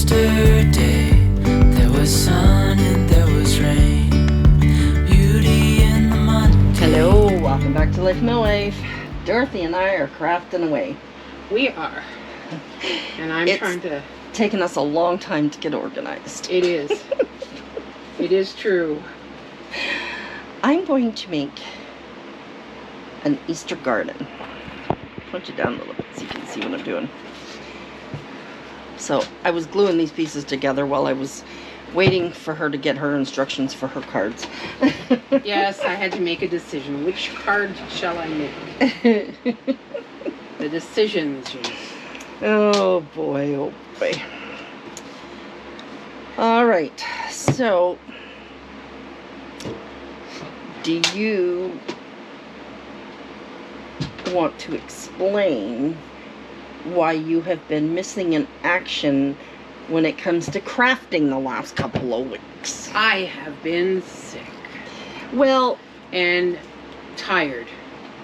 yesterday. There was sun and there was rain. Beauty in the mundane. Hello, welcome back to Life My Life. Dorothy and I are crafting away. We are. And I'm trying to... Taken us a long time to get organized. It is. It is true. I'm going to make an Easter garden. Punch it down a little bit so you can see what I'm doing. So I was gluing these pieces together while I was waiting for her to get her instructions for her cards. Yes, I had to make a decision. Which card shall I make? The decisions, you know. Oh boy. All right, so do you want to explain why you have been missing in action when it comes to crafting the last couple of weeks? I have been sick. Well, and tired.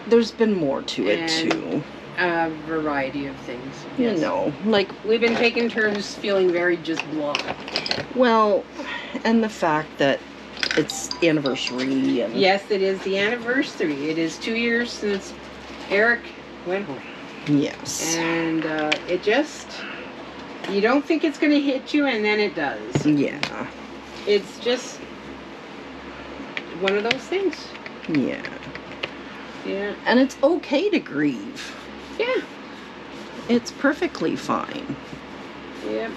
There's been more to it too. A variety of things. You know, like we've been taking turns feeling very just blah. Well, and the fact that it's anniversary. And yes, it is the anniversary. It is 2 years since Eric went home. Yes. And it just, you don't think it's going to hit you, and then it does. Yeah. It's just one of those things. Yeah. Yeah. And it's okay to grieve. Yeah. It's perfectly fine. Yep.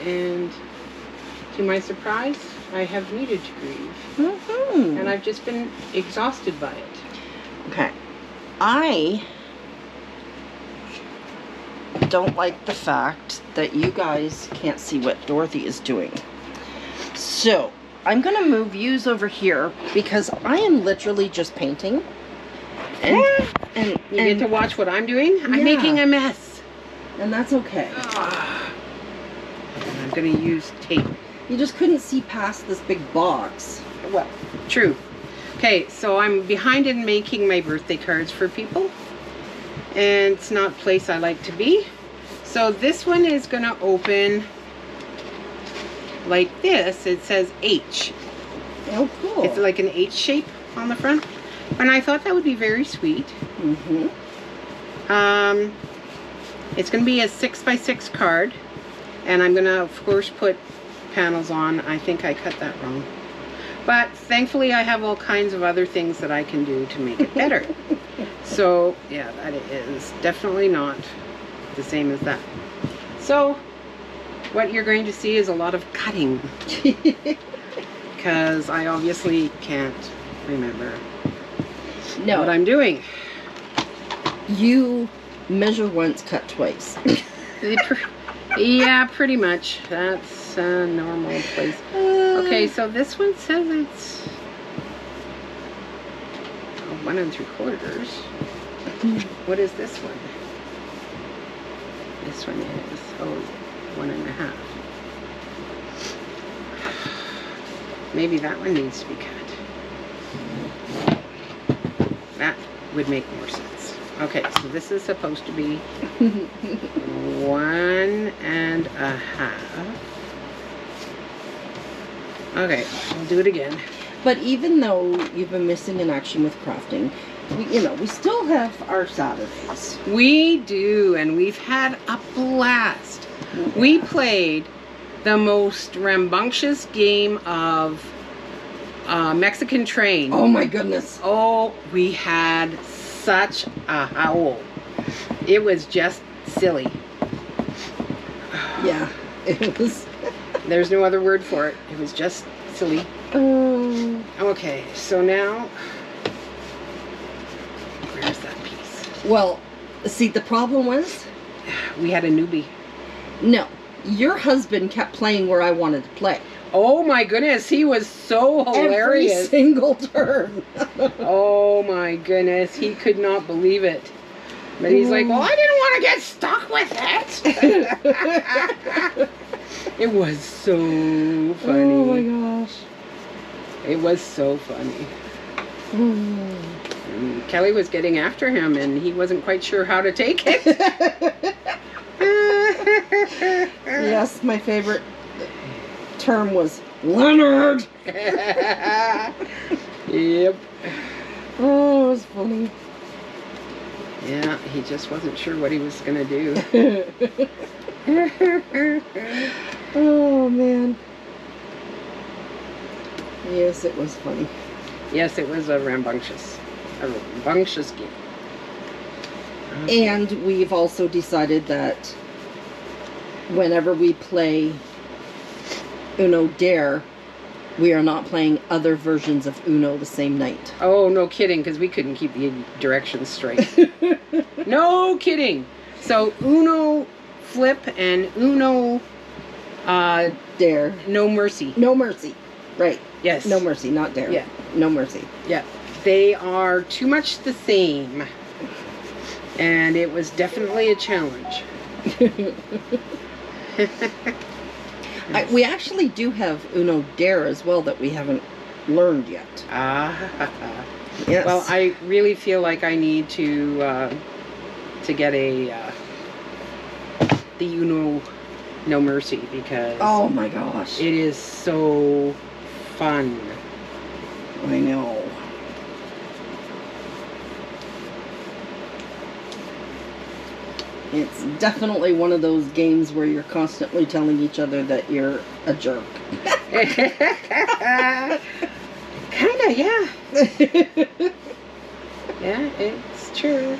And to my surprise, I have needed to grieve. Mm-hmm. And I've just been exhausted by it. Okay. I don't like the fact that you guys can't see what Dorothy is doing. So, I'm going to move yous over here because I am literally just painting. And you get to watch what I'm doing? Yeah. I'm making a mess. And that's okay. And I'm going to use tape. You just couldn't see past this big box. Well, true. Okay, so I'm behind in making my birthday cards for people. And it's not a place I like to be. So this one is going to open like this. It says H. Oh, cool. It's like an H shape on the front. And I thought that would be very sweet. Mm-hmm. It's going to be a 6x6 card. And I'm going to, of course, put panels on. I think I cut that wrong. But thankfully, I have all kinds of other things that I can do to make it better. So, yeah, that is definitely not the same as that. So, what you're going to see is a lot of cutting. Because I obviously can't remember what I'm doing. You measure once, cut twice. Yeah, pretty much. That's a normal place. Okay, so this one says it's 1 3/4. What is this one? This one is 1 1/2. Maybe that one needs to be cut. That would make more sense. Okay, so this is supposed to be 1 1/2. Okay, I'll do it again. But even though you've been missing in action with crafting, we still have our Saturdays. We do, and we've had a blast. Yeah. We played the most rambunctious game of Mexican Train. Oh my goodness. Oh, we had such a howl. It was just silly. Yeah, it was. There's no other word for it. It was just silly. Okay, so now, where's that piece? Well, see, the problem was, we had a newbie. No, your husband kept playing where I wanted to play. Oh my goodness, he was so hilarious. Every single turn. Oh my goodness, he could not believe it. But he's like, well, I didn't want to get stuck with it. It was so funny. Oh my gosh. It was so funny. And Kelly was getting after him and he wasn't quite sure how to take it. Yeah, Yes, my favorite term was Leonard. Yep. Oh, it was funny. Yeah, he just wasn't sure what he was gonna do. Oh, man. Yes, it was funny. Yes, it was a rambunctious game. And we've also decided that whenever we play Uno Dare, we are not playing other versions of Uno the same night. Oh, no kidding, because we couldn't keep the directions straight. No kidding. So Uno Flip and Uno Dare. No Mercy. No Mercy. Right. Yes. No Mercy, not Dare. Yeah. No Mercy. Yeah. They are too much the same. And it was definitely a challenge. We actually do have Uno Dare as well that we haven't learned yet. Yes. Yes. Well, I really feel like I need to get the Uno No Mercy, because oh my gosh, it is so fun. I know. It's definitely one of those games where you're constantly telling each other that you're a jerk. Kinda, yeah. Yeah, it's true.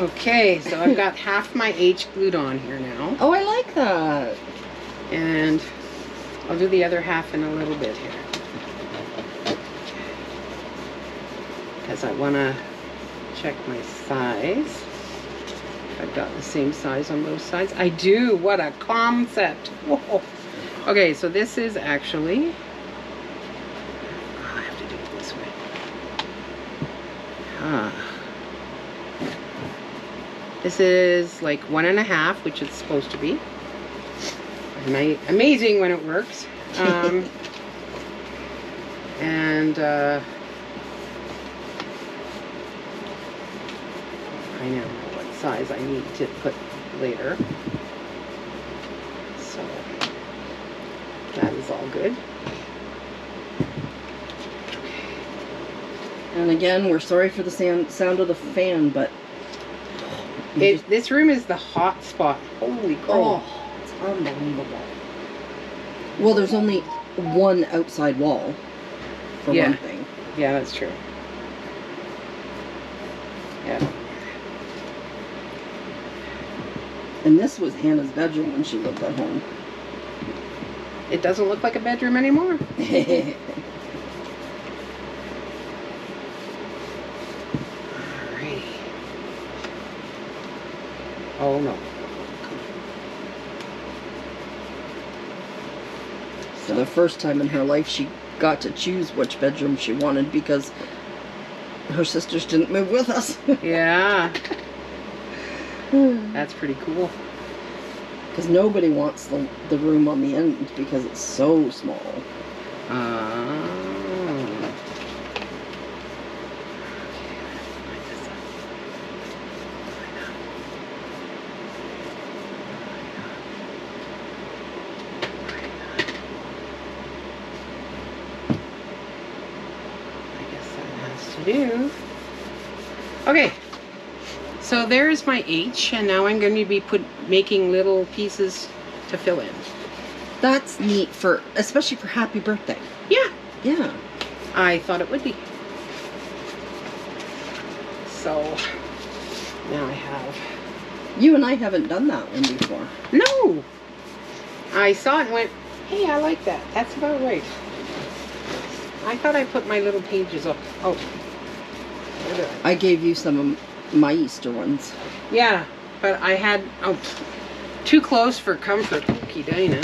Okay, so I've got half my H glued on here now. Oh, I like that. And I'll do the other half in a little bit here. Because I want to check my size. If I've got the same size on both sides. I do. What a concept. Whoa. Okay, so this is actually... I have to do it this way. This is like 1.5, which it's supposed to be. Amazing when it works. And I now know what size I need to put later. So that is all good. And again, we're sorry for the sound of the fan, but this room is the hot spot. Holy crap. oh, it's unbelievable. Well, there's only one outside wall, for one thing. Yeah, that's true. Yeah. And this was Hannah's bedroom when she lived at home. It doesn't look like a bedroom anymore. Alrighty. Oh no. For the first time in her life, she got to choose which bedroom she wanted because her sisters didn't move with us. Yeah. That's pretty cool. Because nobody wants the room on the end because it's so small. Do. Okay, so there's my H, and now I'm going to be making little pieces to fill in. That's neat especially for happy birthday. Yeah. Yeah. I thought it would be. So now I have. You and I haven't done that one before. No. I saw it and went, hey, I like that. That's about right. I thought I put my little pages up. Oh. I gave you some of my Easter ones. Yeah, but I had too close for comfort. Okay, Dinah.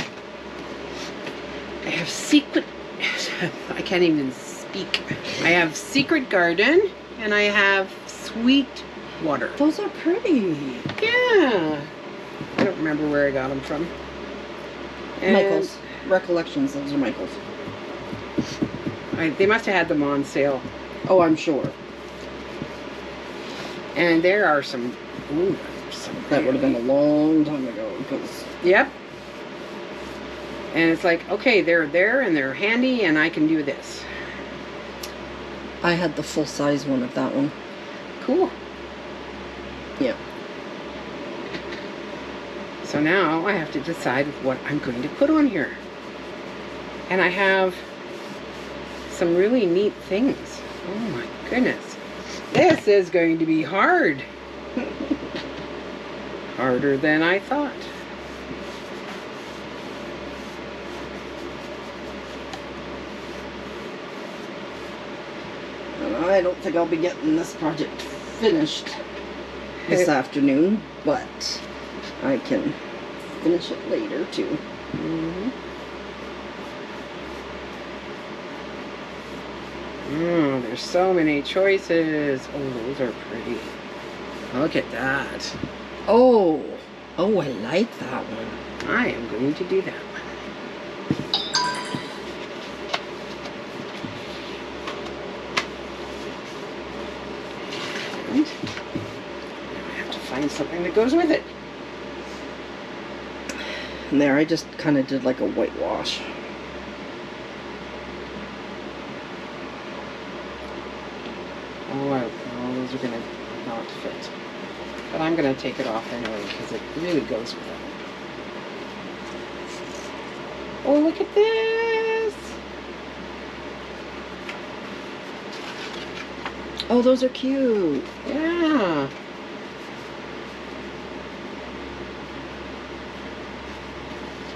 I have secret. I can't even speak. I have Secret Garden and I have Sweet Water. Those are pretty. Yeah. I don't remember where I got them from. And Michael's. Recollections. Those are Michael's. They must have had them on sale. Oh, I'm sure. And there are some so That would have been a long time ago, because Yep. And it's like, okay, they're there and they're handy and I can do this. I had the full-size one of that one. Cool. Yeah. So now I have to decide what I'm going to put on here. And I have some really neat things. Oh my goodness. This is going to be hard. Harder than I thought. And I don't think I'll be getting this project finished this afternoon, but I can finish it later too. Mm-hmm. There's so many choices. Oh, those are pretty. Look at that. Oh, I like that one. I am going to do that one. And I have to find something that goes with it. And there, I just kind of did like a whitewash. Oh, those are gonna not fit. But I'm gonna take it off anyway because it really goes with it. Oh, look at this! Oh, those are cute. Yeah.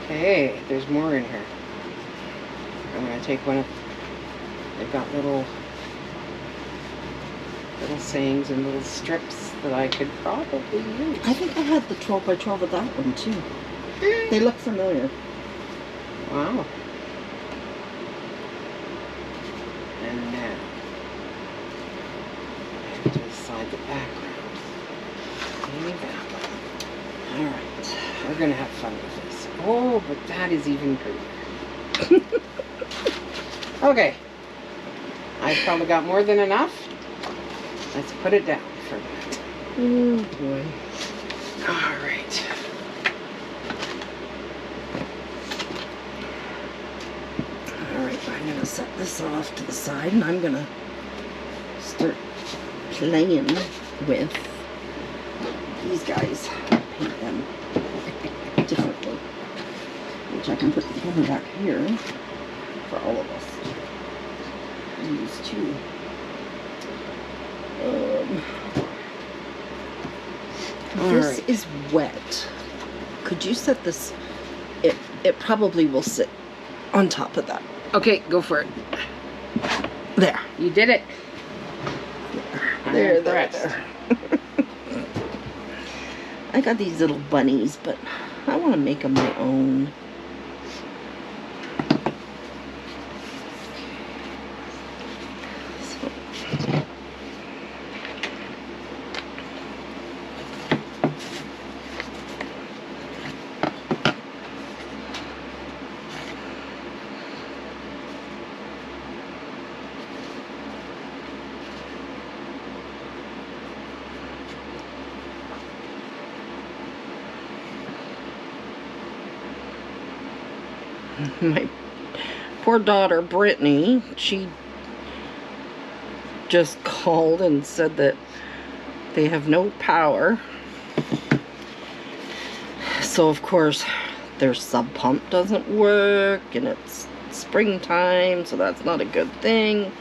Okay, there's more in here. I'm gonna take one of. They've got little sayings and little strips that I could probably use. I think I had the 12 by 12 of that one too. They look familiar. Wow. And now I have to decide the background. Maybe that one. Alright. We're gonna have fun with this. Oh, but that is even prettier. Okay. I've probably got more than enough. Let's put it down for that. Oh boy. Alright. Alright, I'm gonna set this off to the side and I'm gonna start playing with these guys. Paint them differently. Which I can put the camera back here for all of us. Use two. This Alright. is wet. Could you set this? It probably will sit on top of that. Okay, go for it. There. You did it. I'm impressed. There. I got these little bunnies, but I want to make them my own. My poor daughter Brittany, she just called and said that they have no power. So of course their sub pump doesn't work and it's springtime, so that's not a good thing.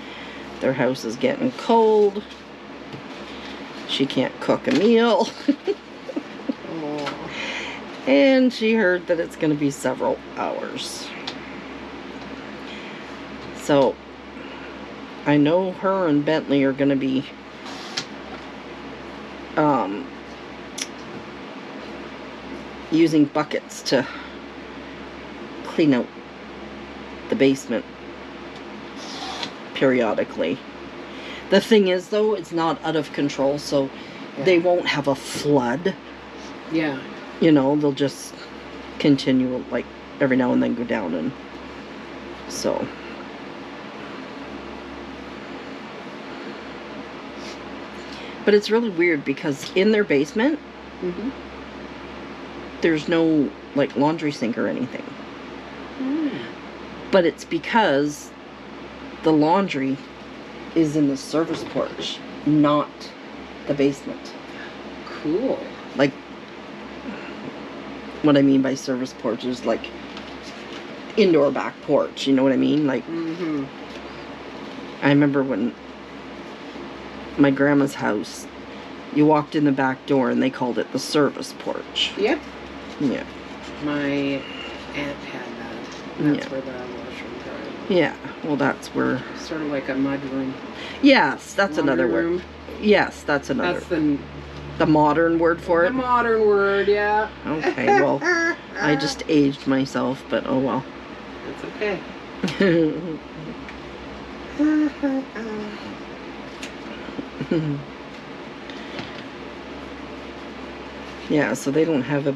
Their house is getting cold. She can't cook a meal. And she heard that it's going to be several hours. So, I know her and Bentley are going to be using buckets to clean out the basement periodically. The thing is, though, it's not out of control, so they won't have a flood. Yeah. You know, they'll just continue, like, every now and then go down, and so. But it's really weird because in their basement, Mm-hmm. There's no, like, laundry sink or anything. Mm. But it's because the laundry is in the service porch, not the basement. Cool. Like, what I mean by service porch is, like, indoor back porch, you know what I mean? Like, Mm-hmm. I remember when my grandma's house, you walked in the back door and they called it the service porch. Yep. Yeah. My aunt had that. That's Yeah. where the washroom dryer. Yeah. Well, that's where. Sort of like a mud room. Yes, that's Laundry another word. room. Yes, that's another. That's the modern word for the it. modern word, yeah. Okay, well, I just aged myself, but oh well. That's okay. Yeah, so they don't have a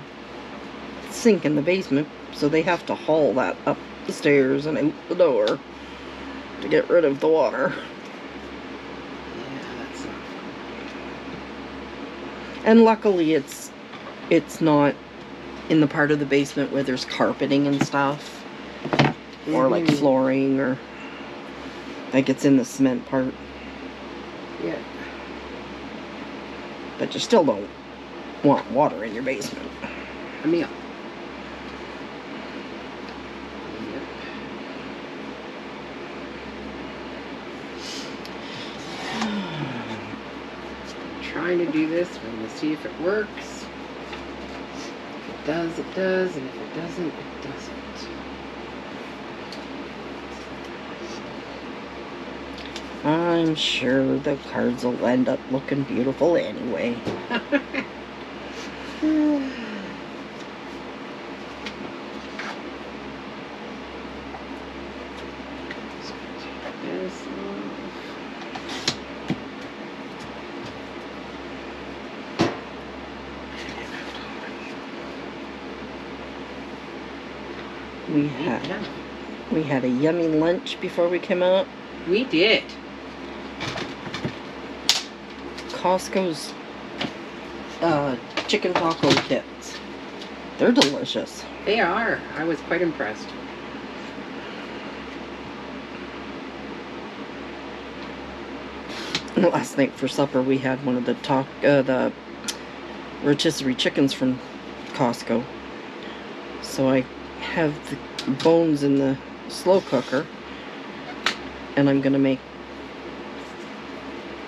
sink in the basement, so they have to haul that up the stairs and out the door to get rid of the water. Yeah, that's not fun. And luckily it's not in the part of the basement where there's carpeting and stuff, or like Mhm. flooring, or like it's in the cement part. Yeah. But you still don't want water in your basement. A meal. Yep. Trying to do this. We're going to see if it works. If it does, it does. And if it doesn't, it doesn't. I'm sure the cards will end up looking beautiful anyway. This off. We had a yummy lunch before we came out. We did. Costco's chicken taco kits. They're delicious. They are. I was quite impressed. Last night for supper we had one of the rotisserie chickens from Costco. So I have the bones in the slow cooker, and I'm gonna make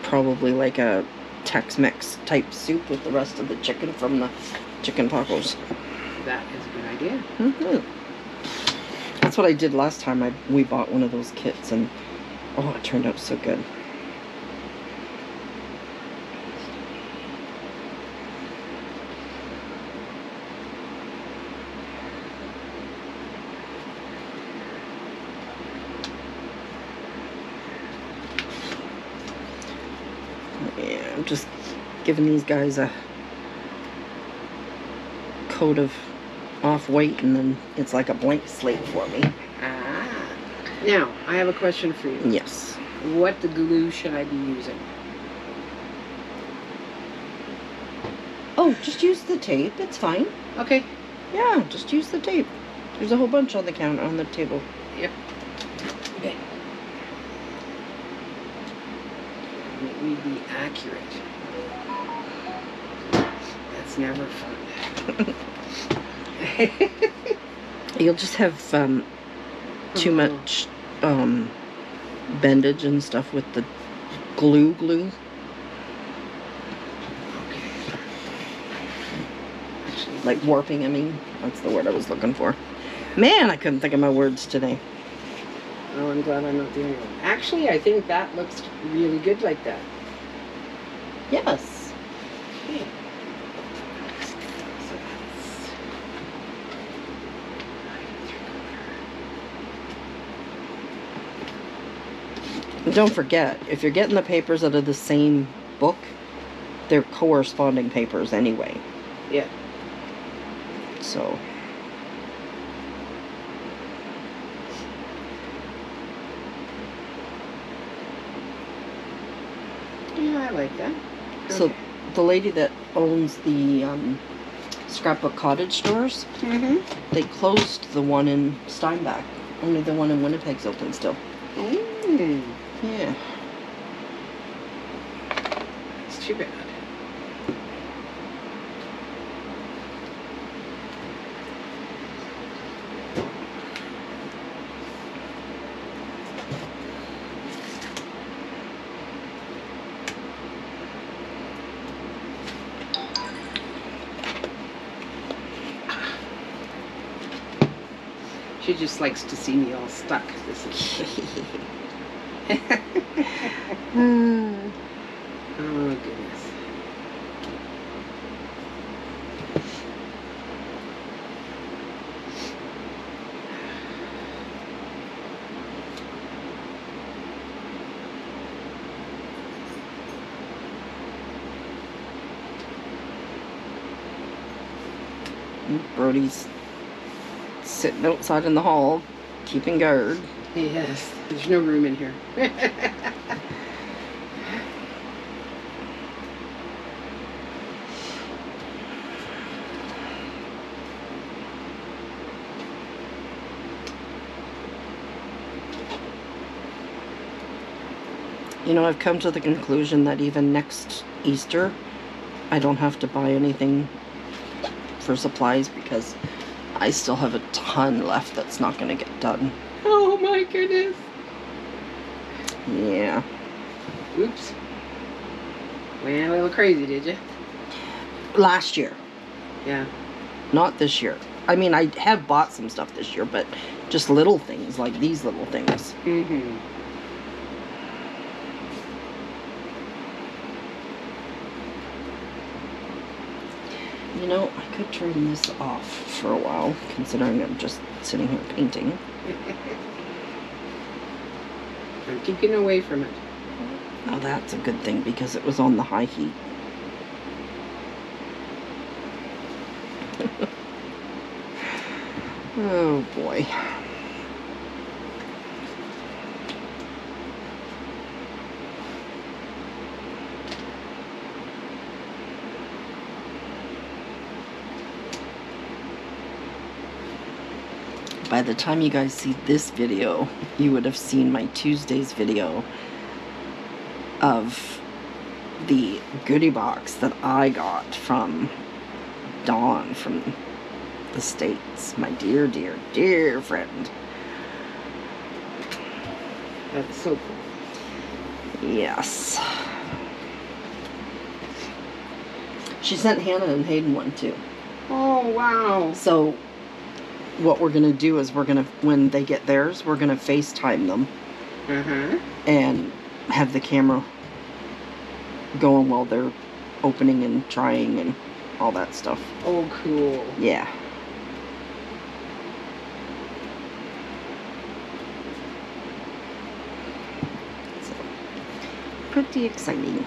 probably like a Tex-Mex type soup with the rest of the chicken from the chicken tacos. That is a good idea. That's what I did last time we bought one of those kits, and oh, it turned out so good. Yeah, I'm just giving these guys a coat of off-white, and then it's like a blank slate for me. Ah. Now, I have a question for you. Yes. What glue should I be using? Oh, just use the tape. It's fine. Okay. Yeah, just use the tape. There's a whole bunch on the counter, on the table. Yep. Okay. Let me be accurate. That's never fun. You'll just have too much bendage and stuff with the glue. Okay. Like warping, I mean. That's the word I was looking for. Man, I couldn't think of my words today. Oh, I'm glad I'm not the only one. Actually, I think that looks really good like that. Yes. Okay. So that's... And don't forget, if you're getting the papers out of the same book, they're corresponding papers anyway. Yeah. So... Yeah, I like that. So Okay. the lady that owns the Scrapbook Cottage stores. Mm-hmm. They closed the one in Steinbach. Only the one in Winnipeg's open still. Mm. Yeah. It's too bad. She just likes to see me all stuck. This is. Oh goodness. Brody's sitting outside in the hall, keeping guard. Yes, there's no room in here. You know, I've come to the conclusion that even next Easter, I don't have to buy anything for supplies because I still have a ton left that's not going to get done. Oh my goodness. Yeah. Oops. Went a little crazy, did you? Last year, Yeah. not this year. I mean, I have bought some stuff this year, but just little things, like these little things. Mm-hmm. You know, I could turn this off for a while, considering I'm just sitting here painting. I'm keeping away from it. Oh, that's a good thing because it was on the high heat. Oh boy. By the time you guys see this video, you would have seen my Tuesday's video of the goodie box that I got from Dawn from the States. My dear, dear, dear friend. That's so cool. Yes. She sent Hannah and Hayden one too. Oh, wow. So what we're gonna do is when they get theirs, we're gonna FaceTime them Uh-huh. and have the camera going while they're opening and trying and all that stuff. Oh, cool. Yeah. So, pretty exciting.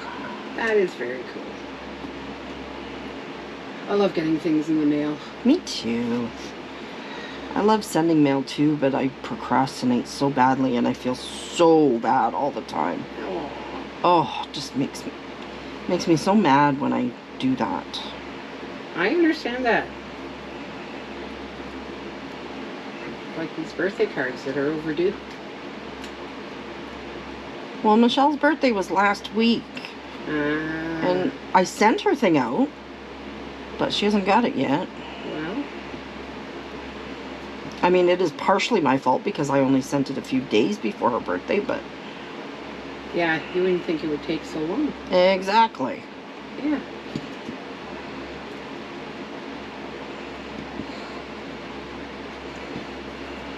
That is very cool. I love getting things in the mail. Me too. I love sending mail too, but I procrastinate so badly and I feel so bad all the time. Oh. Oh, it just makes me so mad when I do that. I understand that. Like these birthday cards that are overdue. Well, Michelle's birthday was last week, And and I sent her thing out, but she hasn't got it yet. well, I mean, it is partially my fault because I only sent it a few days before her birthday, but yeah, you wouldn't think it would take so long. exactly. Yeah.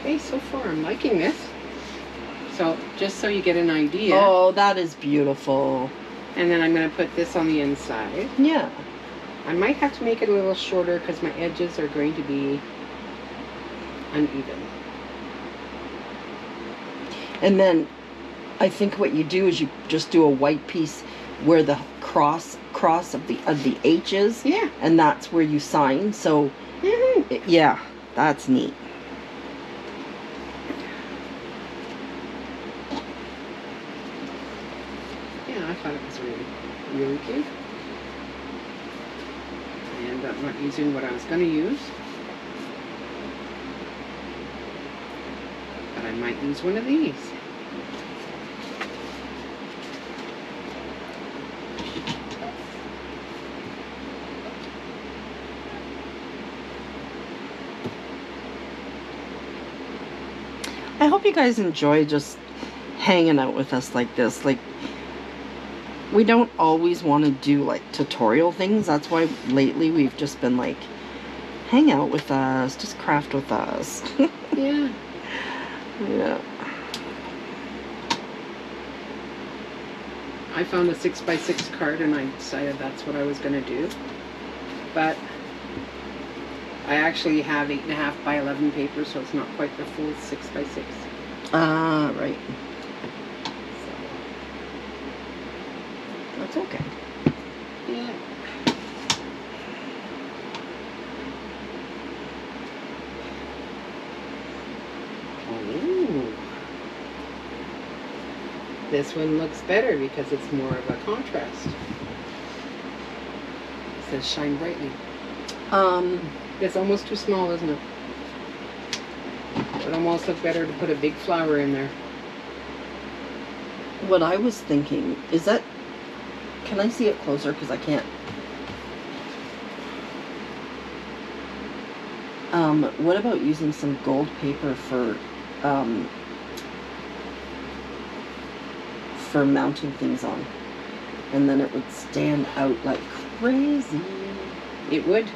Okay, so far I'm liking this. So just so you get an idea, Oh, that is beautiful. and then I'm going to put this on the inside. Yeah. I might have to make it a little shorter because my edges are going to be uneven. And then I think what you do is you just do a white piece where the cross of the H is. Yeah. And that's where you sign. So yeah, that's neat. Yeah, I thought it was really, really cute. and I'm not using what I was going to use. But I might use one of these. I hope you guys enjoy just hanging out with us like this. Like, we don't always want to do like tutorial things. That's why lately we've just been like, hang out with us, just craft with us. Yeah. Yeah. I found a 6x6 card and I decided that's what I was going to do. But I actually have 8.5 by 11 paper, so it's not quite the full 6x6. Ah, right. That's okay. Yeah. Oh. This one looks better because it's more of a contrast. It says shine brightly. It's almost too small, isn't it? It would almost look better to put a big flower in there. What I was thinking is that, can I see it closer? Because I can't. What about using some gold paper for mounting things on? And then it would stand out like crazy. It would.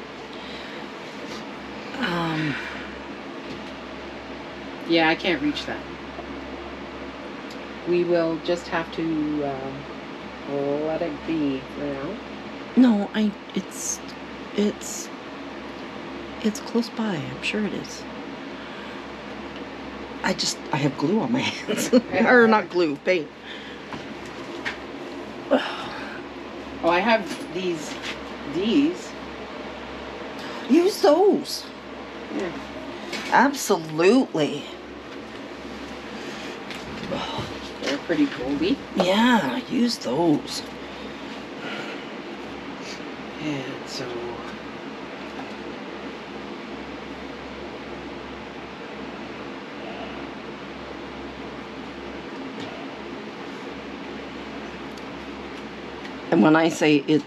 Yeah, I can't reach that. We will just have to let it be for now. No, it's close by. I'm sure it is. I have glue on my hands. Or not glue, paint. Oh, I have these. Use those. Yeah. Absolutely. They're pretty goldy. Yeah, use those. And so and when I say it,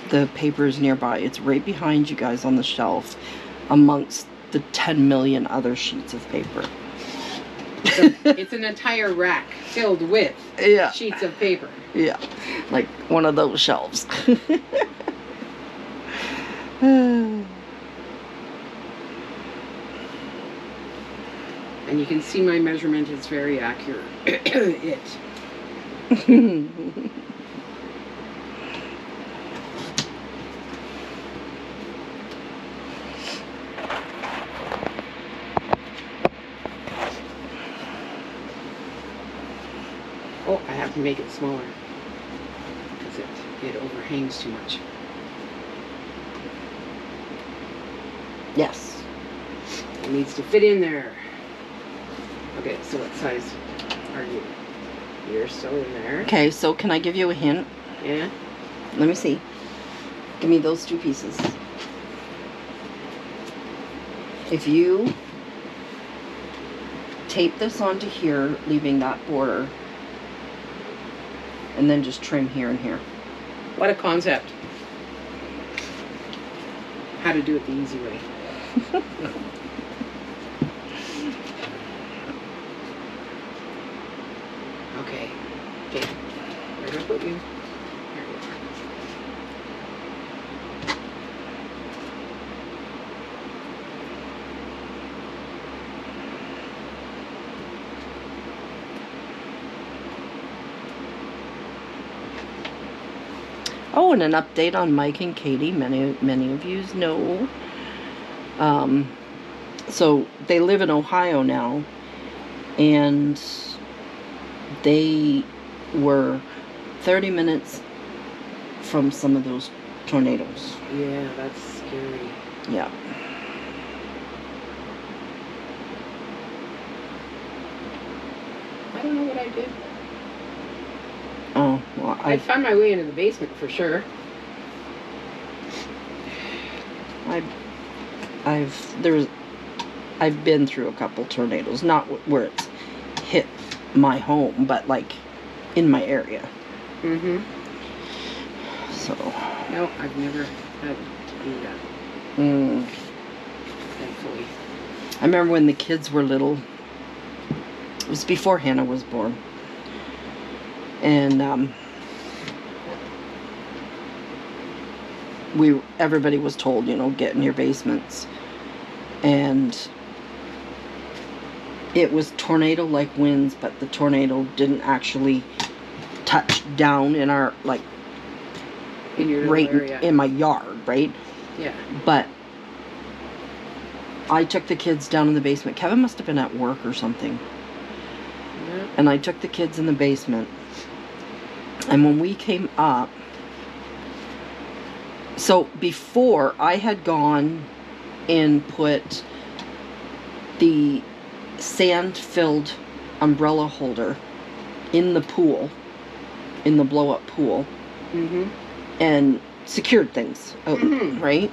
the paper is nearby, it's right behind you guys on the shelf amongst the 10 million other sheets of paper. it's an entire rack filled with Yeah. sheets of paper. Yeah, like one of those shelves. And you can see my measurement is very accurate. Oh, I have to make it smaller because it overhangs too much. Yes. It needs to fit in there. Okay, so what size are you? You're still in there. Okay, so can I give you a hint? Yeah. Let me see. Give me those two pieces. If you tape this onto here, leaving that border, and then just trim here and here. What a concept. How to do it the easy way. Okay. Okay. Where do I put you? Here you are. Oh, and an update on Mike and Katie. Many of you know. So they live in Ohio now, and they were 30 minutes from some of those tornadoes. Yeah, that's scary. Yeah. I don't know what I did. Oh, well, I found my way into the basement for sure. I've been through a couple tornadoes, not where it's hit my home, but like in my area. Mm-hmm. So. No, I've never had to do that. Thankfully. I remember when the kids were little. It was before Hannah was born, and everybody was told, get in your basements, and it was tornado-like winds, but the tornado didn't actually touch down in our In your little right area. in my yard, right? Yeah. But I took the kids down in the basement. Kevin must have been at work or something. Yeah. And I took the kids in the basement. And when we came up, so before I had gone and put the sand-filled umbrella holder in the pool, in the blow-up pool, Mm-hmm. and secured things out, right?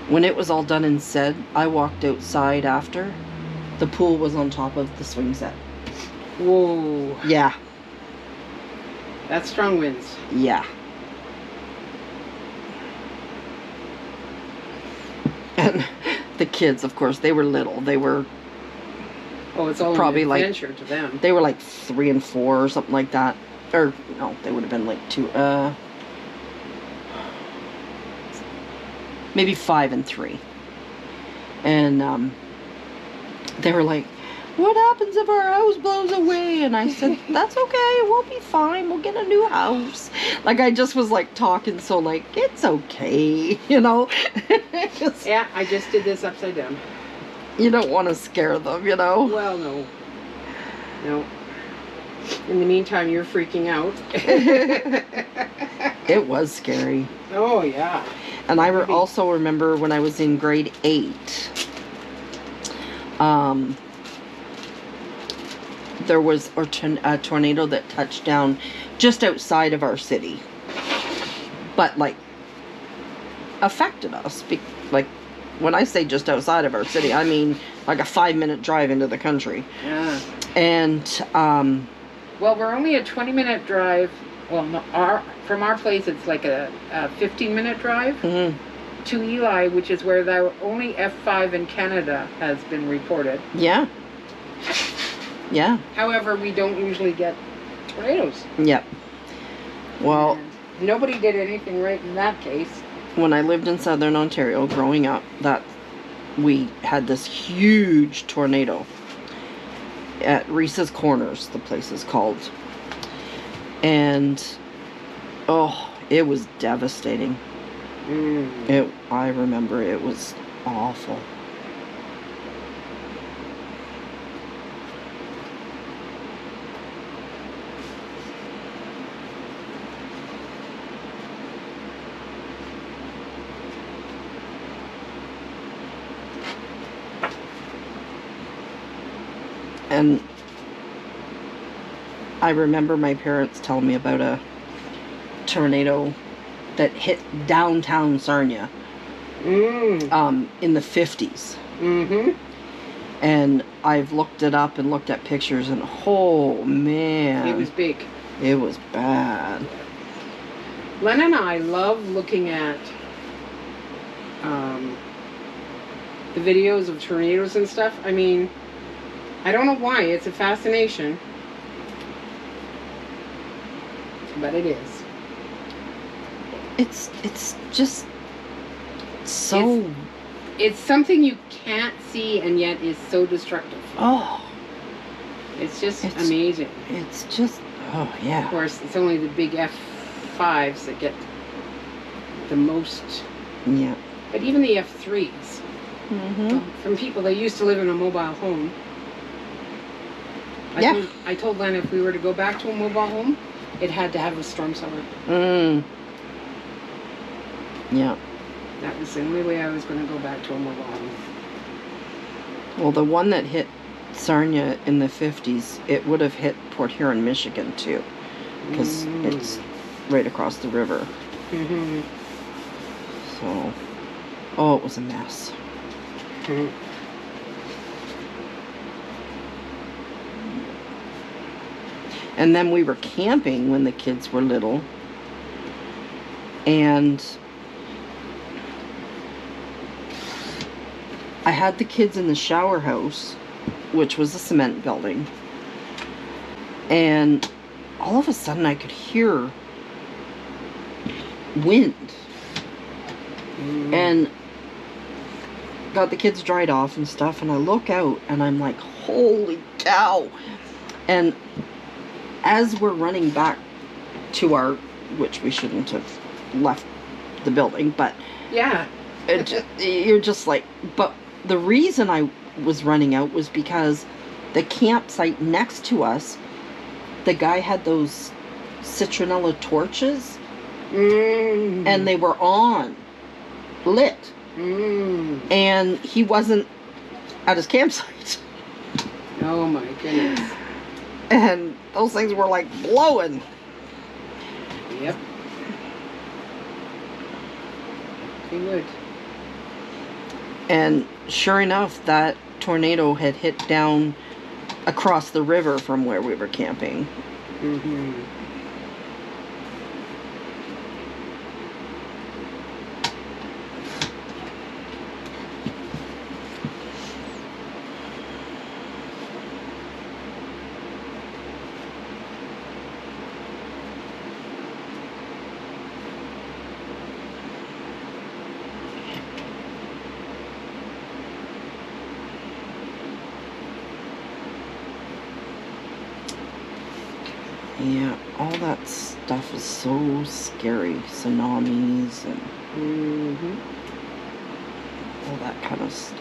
When it was all done and said, I walked outside after. The pool was on top of the swing set. Whoa. Yeah. That's strong winds. Yeah. And the kids, of course, they were little. They were Oh, it's all Probably an like- adventure to them. They were like 3 and 4 or something like that. Or, no, they would have been like 2, maybe 5 and 3. And, they were like, what happens if our house blows away? And I said, that's okay, we'll be fine, we'll get a new house. Like, I just was like talking so like, it's okay, Just- Yeah, I just did this upside down. you don't want to scare them, Well, no. No. In the meantime, you're freaking out. It was scary. Oh, yeah. And I also remember when I was in grade 8, there was a tornado that touched down just outside of our city. But, like, affected us. Like, when I say just outside of our city, I mean like a 5-minute drive into the country. Yeah. And, Well, we're only a 20-minute drive. Well, no, from our place, it's like a 15-minute drive mhm, to Eli, which is where the only F5 in Canada has been reported. yeah. Yeah. However, we don't usually get tornadoes. Yep. Well, And nobody did anything right in that case. when I lived in southern Ontario growing up, we had this huge tornado at Reese's Corners, the place is called. And it was devastating. I remember it was awful. And I remember my parents telling me about a tornado that hit downtown Sarnia in the 50s. Mm-hmm. And I've looked it up and looked at pictures, and oh man, It was big. it was bad. Len and I love looking at the videos of tornadoes and stuff. I mean, I don't know why. It's a fascination. But it is. It's just so It's something you can't see and yet is so destructive. It's just It's- amazing. it's just Of yeah. course, it's only the big F5s that get the most. Yeah. But even the F3s, Mhm. from people that used to live in a mobile home. Yeah. I told Len if we were to go back to a mobile home, it had to have a storm cellar. Yeah. That was the only way I was going to go back to a mobile home. Well, the one that hit Sarnia in the 50s, it would have hit Port Huron, Michigan too, because it's right across the river. Mm-hmm. So Oh, it was a mess. Mhm. And then we were camping when the kids were little. And I had the kids in the shower house, which was a cement building. And all of a sudden I could hear wind. And got the kids dried off and stuff, and I look out and I'm like, holy cow. And as we're running back to our, which we shouldn't have left the building, but Yeah. you're just like, but the reason I was running out was because the campsite next to us, the guy had those citronella torches, and they were on, lit, and he wasn't at his campsite. Oh my goodness. And those things were like blowing. Yep. They would. And sure enough, that tornado had hit down across the river from where we were camping. Mm-hmm. Yeah, all that stuff is so scary. Tsunamis and all that kind of stuff.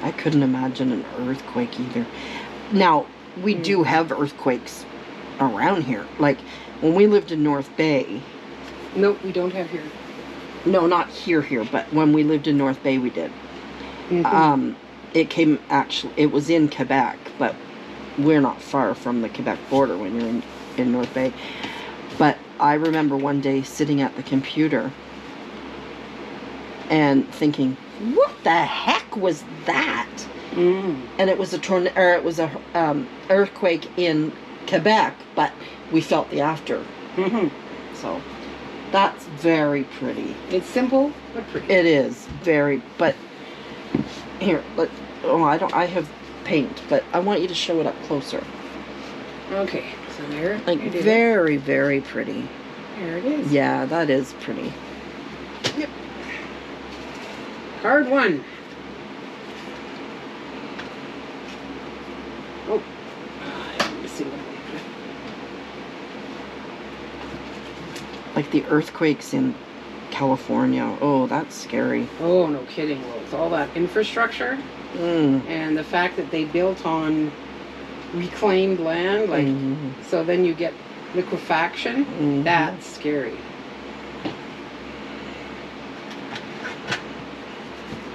I couldn't imagine an earthquake either. Now, we do have earthquakes around here. Like, when we lived in North Bay... Nope, we don't have here. No, not here, but when we lived in North Bay, we did. It came, actually, it was in Quebec, but we're not far from the Quebec border when you're in North Bay. But I remember one day sitting at the computer and thinking, what the heck was that? And it was a earthquake in Quebec, but we felt the after. So that's very pretty. It's simple but pretty. It is very, but here, I have paint, but I want you to show it up closer. Okay, so there. Like, it is. very, very pretty. There it is. Yeah, that is pretty. Yep. Card 1. Oh, I'm missing one. Like the earthquakes in California. Oh, that's scary. Oh, no kidding. Well, it's all that infrastructure and the fact that they built on reclaimed land, like so then you get liquefaction. That's scary. I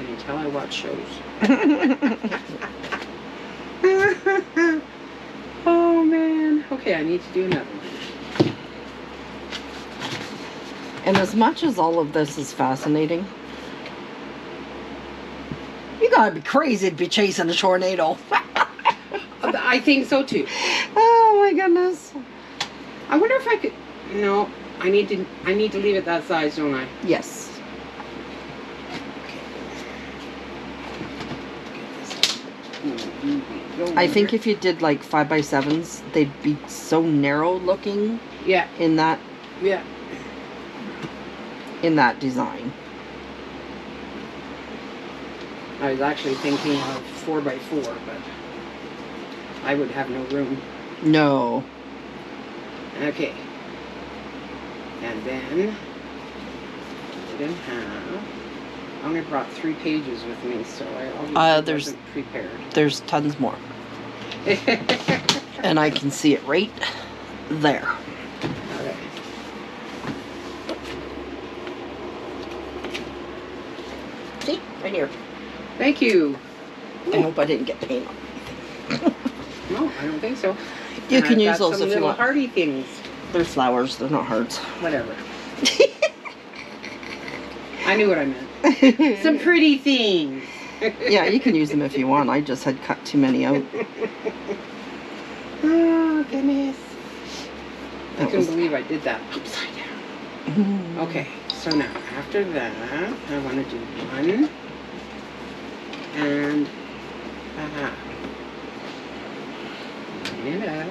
can tell I watch shows. Oh man. Okay, I need to do another one. And as much as all of this is fascinating, you gotta be crazy to be chasing a tornado. I think so too. Oh my goodness. I wonder if I could. No, I need to leave it that size, don't I? Yes. I think if you did like 5x7s, they'd be so narrow looking. Yeah. In that. Yeah. In that design. I was actually thinking of 4x4, but I would have no room. No. Okay. And then it in half. I only brought 3 pages with me, so I obviously wasn't prepared. There's tons more. And I can see it right there. Okay. See? Right here. Thank you. I hope I didn't get paint on. No, I don't think so. You And can I've use got those some if you little want. hardy things. They're flowers, they're not hearts. Whatever. I knew what I meant. Some pretty things. Yeah, you can use them if you want. I just had cut too many out. Oh, goodness. I That couldn't was- believe I did that upside down. Okay, so now after that, I want to do 1 and a half. Line it up. And a half. And I want 1 and a half.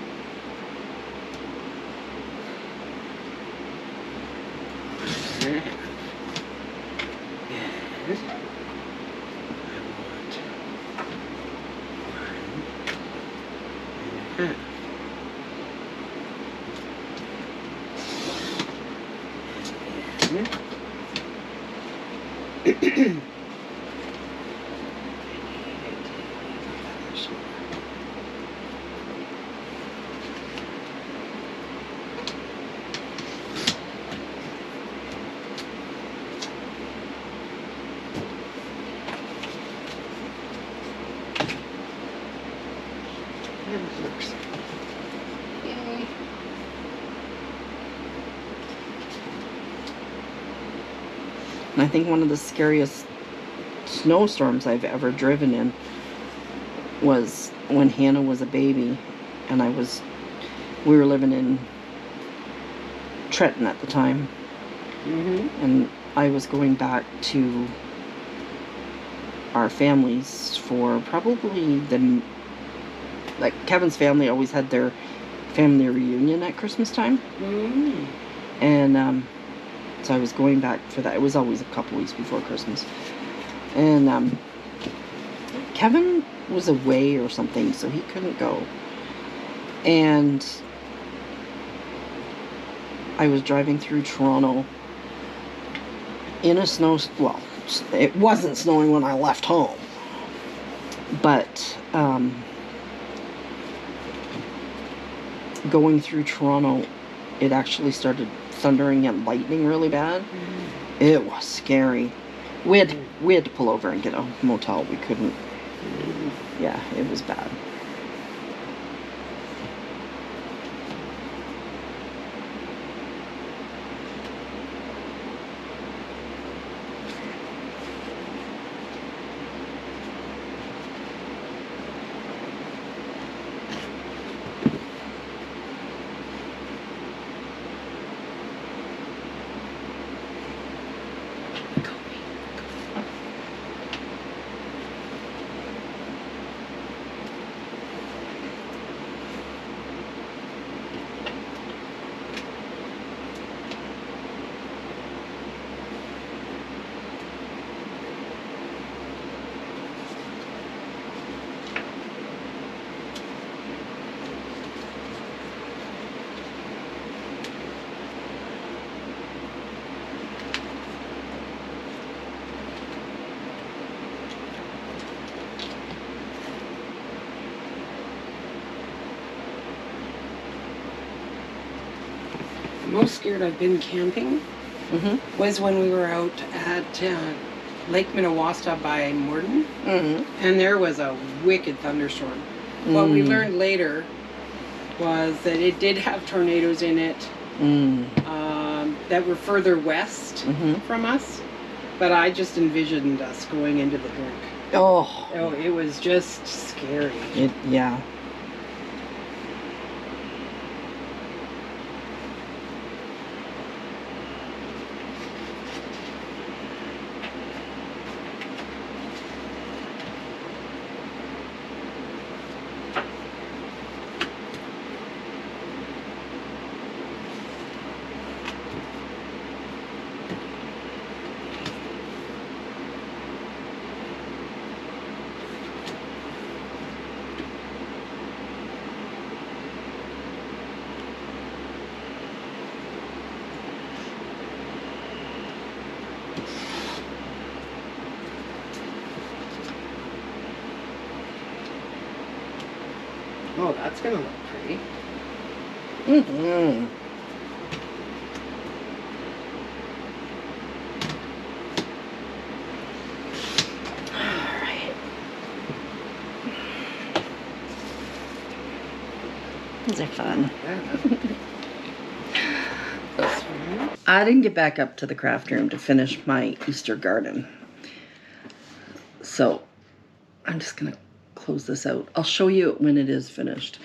That works. Yay. And I think one of the scariest snowstorms I've ever driven in was when Hannah was a baby, and we were living in Trenton at the time, and I was going back to our families for probably like Kevin's family always had their family reunion at Christmas time. And so I was going back for that. It was always a couple weeks before Christmas. And Kevin was away or something, so he couldn't go. And I was driving through Toronto in a well, it wasn't snowing when I left home. But going through Toronto, it actually started thundering and lightning really bad. It was scary. We had to pull over and get a motel. We couldn't. Yeah, it was bad. Most scared I've been camping was when we were out at Lake Minnewaska by Morden, and there was a wicked thunderstorm. What we learned later was that it did have tornadoes in it that were further west from us, but I just envisioned us going into the drink. Oh, It was just scary. yeah. Oh, that's gonna look pretty. Mm-hmm. All right. These are fun. This one. I didn't get back up to the craft room to finish my Easter garden. So I'm just gonna close this out. I'll show you when it is finished.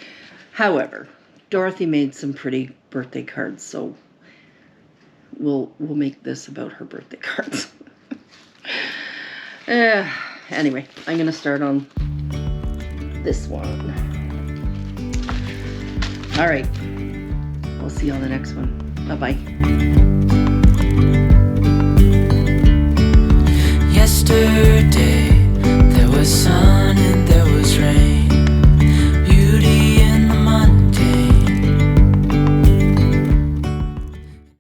However, Dorothy made some pretty birthday cards, so we'll make this about her birthday cards. Anyway, I'm gonna start on this one. All right, we'll see you on the next one. Bye-bye.